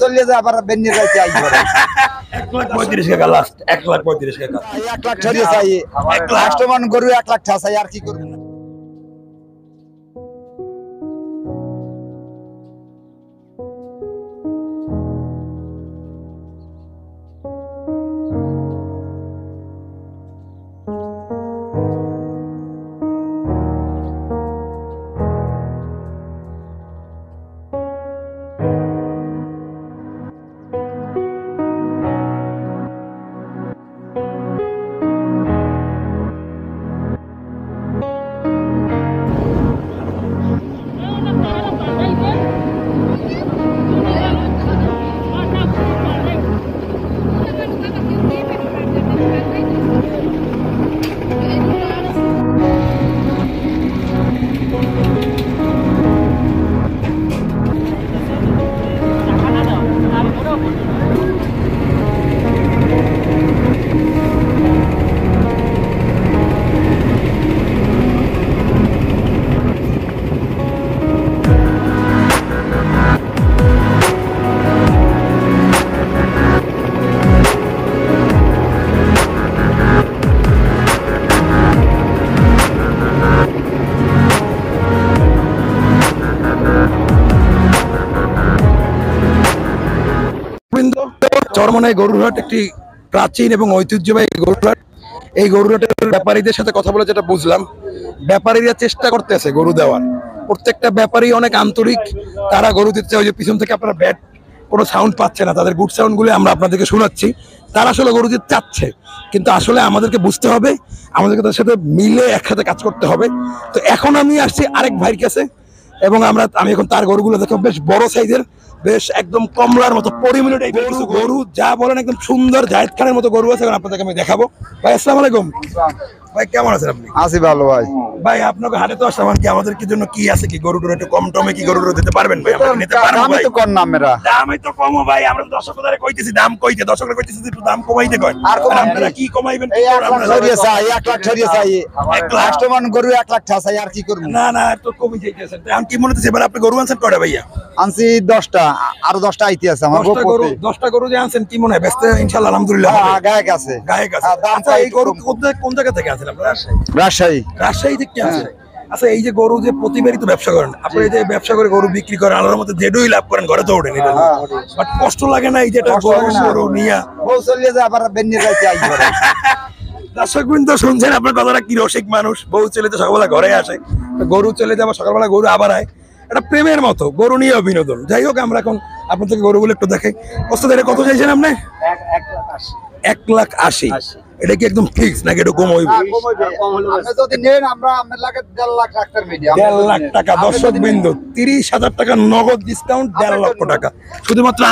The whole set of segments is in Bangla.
চলিয়ে যায় আবার বেন্নি যাইতে আই করে 1,35,000 টাকা লাস্ট 1,35,000 টাকা 1 লাখ ছড়িয়ে চাই 1 লাখ মান গরু 1 লাখ ঠাসাই আর কি করব চরমনাই গরুরহাট একটি প্রাচীন এবং ঐতিহ্যবাহী গরুরহাট। এই গরুরহাটের ব্যাপারীদের সাথে কথা বলে যেটা বুঝলাম, ব্যাপারীরা চেষ্টা করতেছে গরু দেওয়ার, প্রত্যেকটা ব্যাপারী অনেক আন্তরিক, তারা গরু দিচ্ছে। ওই যে পিছন থেকে আপনারা ব্যাট কোনো সাউন্ড পাচ্ছে না, তাদের গুড সাউন্ডগুলো আমরা আপনাদেরকে শোনাচ্ছি। তারা আসলে গরু দিতে চাচ্ছে, কিন্তু আসলে আমাদেরকে বুঝতে হবে, আমাদেরকে তাদের সাথে মিলে একসাথে কাজ করতে হবে। তো এখন আমি আসছি আরেক ভাইয়ের কাছে, এবং আমি এখন তার গরুগুলো দেখো বেশ বড় সাইজের, বেশ একদম কমলার মতো পরিমিত টাইপের কিছু গরু, যা বলেন একদম সুন্দর জায়েদ খানের মতো গরু আছে। এখন আপনাদেরকে আমি দেখাবো। ভাই আসসালামু আলাইকুম। ভাই কেমন আছেন আপনি? আছি ভালো ভাই। ভাই আপনাকে হাটে তো আসলাম, কি আমাদের কি জন্য কি আছে, কি গরুটা একটু কম টমে কি গরুটা দিতে পারবেন ভাই? আমরা নিতে পারবো ভাই? তো কোন নামেরা দামই তো কমো ভাই, আমরা তো দর্শকদের কইতেছি দাম কইতে, দর্শকরা কইতেছি একটু দাম কমাইতে কয়, আর আপনারা কি কমাইবেন? এই 1 লাখ ছড়িয়ে চাই 1 লাখ ছড়িয়ে চাই 1 লাখ মান গরু 1 লাখ ঠাসাই আর কি করব? না না তো কমই যাইতেছেন। এখন কি মনে হচ্ছে এবার আপনি গরু আনছেন কয়টা ভাইয়া? আনছি 10টা, আরো 10টা আইতে আছে আমার। 10টা গরু যে আনছেন কি মনে হয় বেচতে ইনশাআল্লাহ আলহামদুলিল্লাহ গায়ক আছে, গায়ক আছে। আচ্ছা এই গরু কোন জায়গা থেকে আনছেন আপনারা? রাজশাহী। রাজশাহী থেকে আনছেন? আচ্ছা এই যে গরু যে প্রতিবারই তো ব্যবসা করেন আপনি, এই যে ব্যবসা করে গরু বিক্রি করেন আল্লাহর মধ্যে যেটুই লাভ করেন ঘরে তো ওঠেন, এটা বাট কষ্ট লাগে না এই যে গরু নিয়া বউ চলিয়ে যায় আবার বেন্নি যাইতে আই করে? দর্শক বৃন্দ শুনছেন আপনার কথাটা, কি রসিক মানুষ, বউ চলে তো সকালবেলা ঘরে আসে, গরু চলে যাবে সকালবেলা গরু আবার আয়, এটা প্রেমের মতো গরু নিয়ে বিনোদন। যাই হোক আমরা এখন আপনাদের গরুগুলো একটু দেখাই। ওস্তাদ এটা কত চাইছেন আপনি? 1,80,000। এটা কি একদম ফিক্স নাকি এটা কম হইবে? আপনি যদি নেন আমরা আপনার লাগে 1.5 লাখ রাখতে মিডিয়াম। 1.5 লাখ টাকা দর্শক বিন্দু, 30,000 টাকা নগদ ডিসকাউন্ট, 1.5 লক্ষ টাকা শুধুমাত্র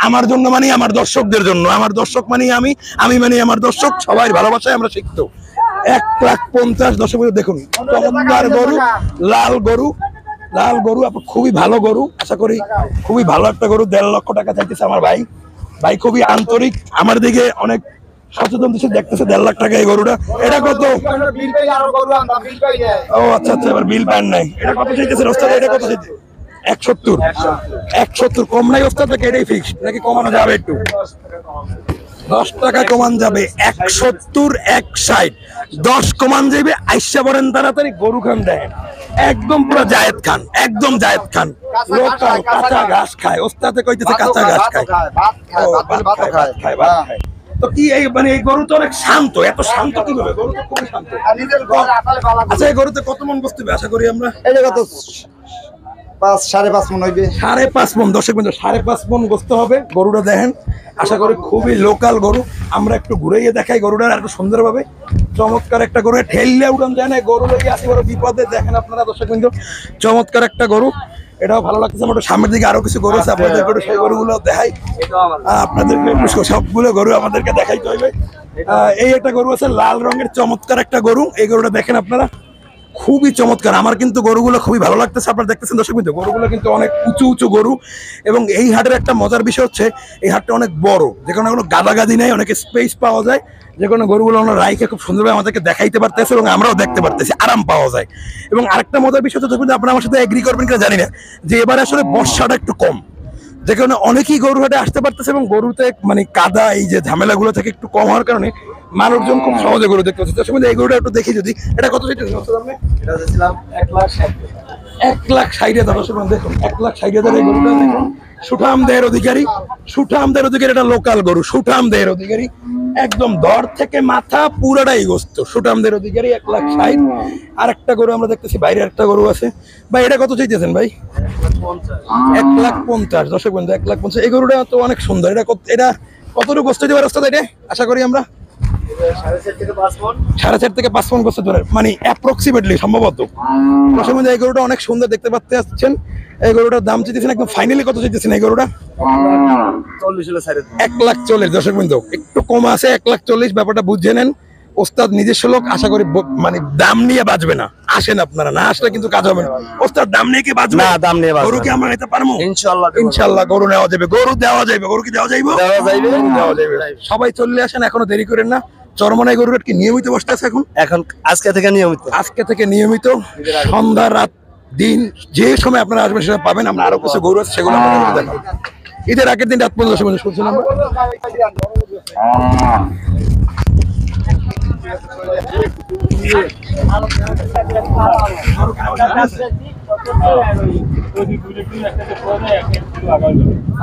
আমার জন্য মানে আমার দর্শকদের জন্য। আমার দর্শক মানে আমি মানে আমার দর্শক, সবাই ভালোবাসায় আমরা শিখত। 1,50,000 দর্শক দেখুন, চমৎকার গরু, লাল গরু আপনার খুবই ভালো গরু, আশা করি খুবই ভালো একটা গরু। 1.5 লক্ষ টাকা চাইতেছে আমার ভাই খুবই আন্তরিক, আমার দিকে অনেক সচেতন দেশে দেখতেছে। 1.5 লাখ টাকা এই গরুটা। এটা কত? ও আচ্ছা আচ্ছা, এবার বিল পান নাই। এটা কত চাইতেছে ওস্তাদ? এটা কত চাইছে? 170 কম নাই ওস্তাদ নাকি এটাই ফিক্সড নাকি কমানো যাবে একটু? 10 টাকা কমান যাবে। 170 160 10 কমান যাবে। আইসা বলেন তাড়াতাড়ি গরু খান দেন, একদম পুরো জায়েদ খান, একদম জায়েদ খান, লোকাল কাঁচা ঘাস খায়। ওস্তাদে কইতেছে কাঁচা ঘাস খায়, ভাত খায়। তো কি এই মানে এই গরু তো অনেক শান্ত, এত শান্ত কিভাবে? গরু তো খুবই শান্ত। আচ্ছা এই গরুতে কত মন বসতে হবে আশা করি আমরা? এই জায়গা তো 5.5 মন হইবে। 5.5 মন দর্শক বিন্দু, 5.5 মন বসতে হবে। গরুটা দেখেন, আশা করি খুবই লোকাল গরু। আমরা একটু ঘুরাইয়ে দেখাই গরুটা আর একটু সুন্দরভাবে। চমৎকার একটা গরু, ঠেললে উড়ান যায় না, গরু লইয়ে আসি বড় বিপদে। দেখেন আপনারা দর্শক বিন্দু, চমৎকার একটা গরু, এটাও ভালো লাগতেছে। আমরা সামনের দিকে আরো কিছু গরু আছে, আপনাদের একটু সেই গরুগুলো দেখাই। আপনাদেরকে সবগুলো গরু আমাদেরকে দেখাইতে হবে। এই একটা গরু আছে লাল রঙের, চমৎকার একটা গরু। এই গরুটা দেখেন আপনারা, খুবই চমৎকার। আমার কিন্তু গরুগুলো খুবই ভালো লাগতেছে। আপনারা দেখতেছেন দর্শক বিন্দু, গরুগুলো কিন্তু অনেক উঁচু গরু। এবং এই হাটের একটা মজার বিষয় হচ্ছে এই হাটটা অনেক বড়, যে কোনো গাদাগাদি নেই, অনেক স্পেস পাওয়া যায়, যে কোনো গরুগুলো আমরা রাইখে খুব সুন্দরভাবে আমাদেরকে দেখাইতে পারতেছে এবং আমরাও দেখতে পারতেছি, আরাম পাওয়া যায়। এবং আরেকটা মজার বিষয় হচ্ছে, আপনারা আমার সাথে এগ্রি করবেন কিনা জানি না, যে এবারে আসলে বর্ষাটা একটু কম। যে কারণে অনেকেই গরু হাটে আসতে পারতেছে এবং গরুতে মানে কাদা এই যে ঝামেলাগুলো থেকে একটু কম হওয়ার কারণে মানুষজন খুব সহজে গরু দেখতে পাচ্ছে। তার সময় এই গরুটা একটু দেখি যদি এটা কত চাইতেছেন? এটা দিয়েছিলাম 1,60,000 1,60,000 দর্শক দেখুন, 1,60,000 এই গরুটা দেখুন। সুঠাম দেহের অধিকারী, সুঠাম দেহের অধিকারী, এটা লোকাল গরু, সুঠাম দেহের অধিকারী, একদম ধর থেকে মাথা পুরাটাই গোস্ত, সুঠাম দেহের অধিকারী 1,60,000। আর একটা গরু আমরা দেখতেছি, বাইরে একটা গরু আছে ভাই, এটা কত চাইতেছেন ভাই? 1,50,000 দর্শক বন্ধু, 1,50,000। এই গরুটা তো অনেক সুন্দর, এটা কতটুকু গোস্ত দিতে পারে ওস্তাদ? এটা আশা করি আমরা 4.5 থেকে 5 মণ গোস্ত ধরে, মানে অ্যাপ্রক্সিমেটলি সম্ভবত। দর্শক বন্ধু, এই গরুটা অনেক সুন্দর দেখতে পাচ্ছেন। এই গরুটার দাম চাইতেছেন একদম ফাইনালি কত চাইতেছেন এই গরুটা? 1,40,000 দর্শক বন্ধু, একটু কম আছে 1,40,000। ব্যাপারটা বুঝে নেন, ওস্তাদ নিজস্ব লোক, আশা করি মানে দাম নিয়ে বাঁচবে না। আসেন আপনারা, না আসলে কিন্তু কাজ হবে না। ওস্তাদ দাম নিয়ে কি বাঁচবে? না, দাম নিয়ে বাঁচবে গরু কি আমরা নিতে পারবো? ইনশাআল্লাহ ইনশাআল্লাহ গরু নেওয়া যাবে, গরু দেওয়া যাবে। গরু কি দেওয়া যাইবে? দেওয়া যাবে। সবাই চলে আসেন, এখনো দেরি করেন না। চরমনাই গরুর হাট কি নিয়মিত বসতে আছে এখন? আজকে থেকে নিয়মিত সন্ধ্যা রাত দিন যে সময় আপনারা আসবেন সেটা পাবেন। আমরা আরো কিছু গরু আছে, সেগুলো আপনাদের দেখাবো। ঈদের আগের দিন রাত পর্যন্ত সময় শুনছিলাম।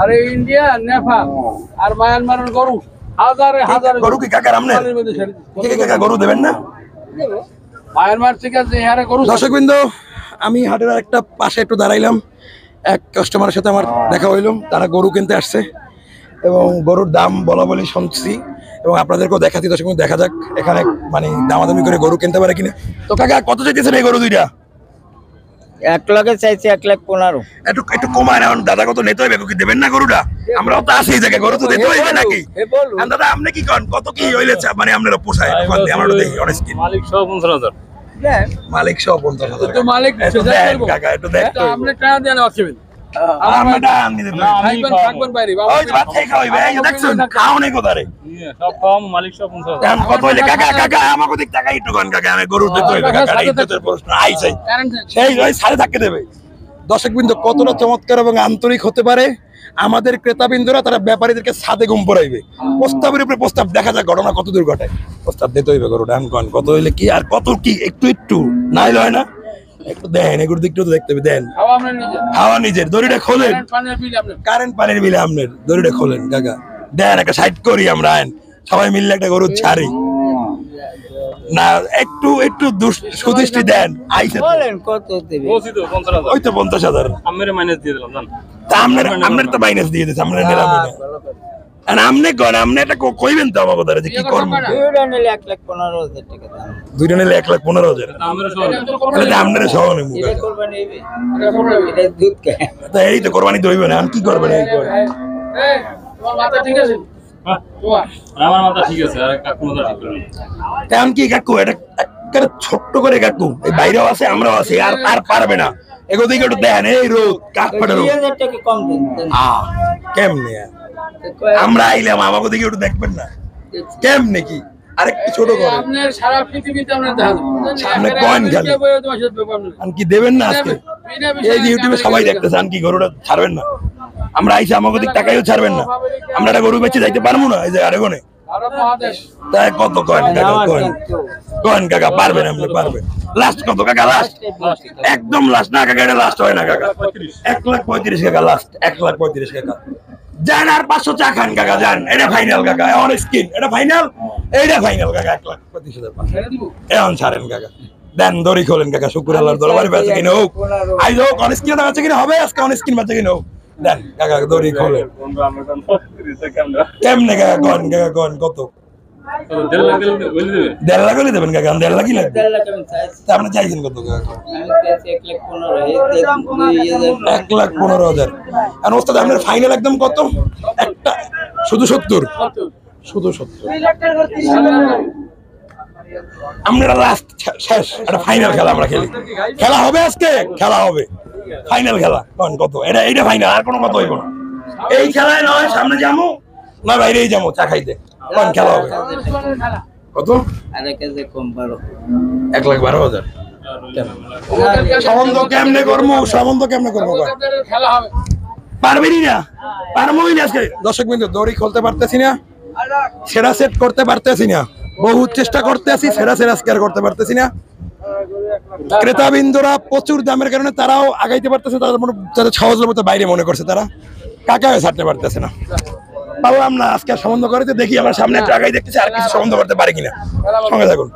আরে ইন্ডিয়া, নেপাল আর মায়ানমারের গরু হাজারে হাজারে গরু কি কাকার আমনে? কাকা গরু দেবেন না? মায়ানমার থেকে যে হারে গরু। দর্শকবৃন্দ, আমি হাটের একটা পাশে একটু দাঁড়াইলাম, এক কাস্টমারের সাথে আমার দেখা হইল। তারা গরু কিনতে আসছে এবং গরুর দাম বলা বলি শুনছি এবং আপনাদেরকেও দেখাচ্ছি। দর্শক, দেখা যাক এখানে মানে দামাদামি করে গরু কিনতে পারে কিনা। তো কাকা কত চাইতেছেন এই গরু দুইটা? 1,00,000 চাইছে, 1,15,000। একটু কমায় না, দাদা কত নিতে হইবে? কি দেবেন না গরুটা? আমরাও তো আছি জায়গায়, গরু তো দিতে হইবে নাকি? দাদা আপনি কি করেন, কত কি হইলে মানে আপনারা পোষায়? আমরা দেখি অনেক মালিক সহ 15,000। মালিক সহ 50,000। তো মালিক কাকা একটু দেখ, আপনি টাকা দেন আসবেন। আমরা দাম নিতে থাকবেন বাইরে ওই ভাত খাই খাওয়াইবে, এই দেখছেন খাও নাই কোদারে সব কম, মালিক সহ 15,000। দাম কত হইলে? কাকা আমাকে দিক টাকা একটু কোন কাকা, আমি গরু দিতে হইবে কাকা, ইজ্জতের প্রশ্ন আইছে সেই ওই সাড়ে থাকতে দেবে। দর্শকবৃন্দ, কতটা চমৎকার এবং আন্তরিক হতে পারে আমাদের ক্রেতাবৃন্দরা, তারা ব্যাপারীদেরকে ছাদে ঘুম পড়াইবে। প্রস্তাবের উপরে প্রস্তাব, দেখা যাক ঘটনা কত দূর ঘটায়। প্রস্তাব দিতে হইবে গরুটা, আমি কন কত হইলে কি আর কত কি, একটু নাই লয় না, একটু দেন এগুলো দিকটা তো দেখতে হবে। দেন খাওয়া নিজের, দড়িটা খোলেন, কারেন্ট পানির বিলে আপনার দড়িটা খোলেন কাকা। দেন একটা সাইড করি আমরা, আইন সবাই মিললে একটা গরু ছাড়ি না, একটু সুদৃষ্টি দেন। আইসে কত দেবে? ওই তো 50,000। আমের মাইনাস দিয়ে দিলাম জান। তা আপনার তো মাইনাস দিয়ে দিচ্ছে, আমরা নিলাম না। আর আপনি একটা কইবেন তো আমাকে যে কি করবো? দুইটা নিলে 1,15,000 টাকা দাম। দুইটা নিলে 1,15,000। আপনার সহ নেব, এটা দুধ খায়। তা এই তো কোরবানি দইবে না, কি করবেন? তোমার মাথা ঠিক আছে? আমার মাথা ঠিক আছে, আর কাকু মাথা ঠিক করে। তেমন কি কাকু, এটা একটা ছোট্ট করে কাকু, এই বাইরেও আছে আমরাও আছি, আর পারবে না। এগোদিকে একটু দেন, এই রোদ কাক ফাটে রোদ। 2,000 টাকা কম দেন। কেমনে আমরা আইলাম, আমাকে দিকে একটু দেখবেন না? কেমনে কি আরেকটু ছোট করে আপনার সারা পৃথিবীতে আপনার দেখা সামনে কয়েন খালি আর কি দেবেন না? আজকে এই যে ইউটিউবে সবাই দেখতেছে, আর কি গরুটা ছাড়বেন না? আমরা আইসি, আমাকে দিক টাকাইও ছাড়বেন না? আমরা একটা গরু বেঁচে যাইতে পারবো না এই যে আরেকনে? তাই কত কয়েন কাকা, কয়েন কাকা পারবেন? আপনি পারবেন? লাস্ট কত কাকা? লাস্ট একদম লাস্ট না কাকা, এটা লাস্ট হয় না কাকা। 1,35,000 টাকা লাস্ট, 1,35,000 টাকা। যান আর 500 চা খান কাকা, যান। এটা ফাইনাল কাকা, অন স্ক্রিন এটা ফাইনাল, এইটা ফাইনাল কাকা। 1,35,000 এখন ছাড়েন কাকা, দেন দড়ি খোলেন কাকা। শুকুর আল্লাহর দরবারে বেঁচে কিনে হোক, আইজ হোক অন স্ক্রিন বেঁচে কিনে হবে, আজকে অন স্ক্রিন বেঁচে কিনে হোক। দেন কাকা দড়ি খোলেন। কেমনে কাকা কন? কাকা কন কত? 1,50,000 হলে দেবেন কাকা? 1,50,000 কি লাগবে? আপনি চাইছেন কত কাকা? 1,15,000। আর ওস্তাদ আপনার ফাইনাল একদম কত? একটা শুধু 70, শুধু 70। আমরা লাস্ট শেষ, একটা ফাইনাল খেলা আমরা খেলি। খেলা হবে আজকে, খেলা হবে ফাইনাল খেলা। কোন কত? এইটা ফাইনাল, আর কোনো কত হইব না। এই খেলায় নয় সামনে যাবো না বাইরেই যাবো চা খাইতে। কোন খেলা হবে? কত? 1,12,000। সম্বন্ধ কেমনে করবো? খেলা হবে পারবেনই না, পারবোই না আজকে। দর্শক বিন্দু, দড়ি খুলতে পারতেছি না, সেরা সেট করতে পারতেছি না, বহু চেষ্টা করতে আছি, সেরা সেরা স্কেয়ার করতে পারতেছি না। ক্রেতা বিন্দুরা প্রচুর দামের কারণে তারাও আগাইতে পারতেছে, তাদের সহজলভ্যতা বাইরে মনে করছে, তারা কাকা হয়ে ছাড়তে পারতেছে না। পারলাম না আজকে আর সম্বন্ধ করে, দেখি আমার সামনে একটা আগাই দেখতেছি আর কিছু সম্বন্ধ করতে পারি কিনা। সঙ্গে থাকুন।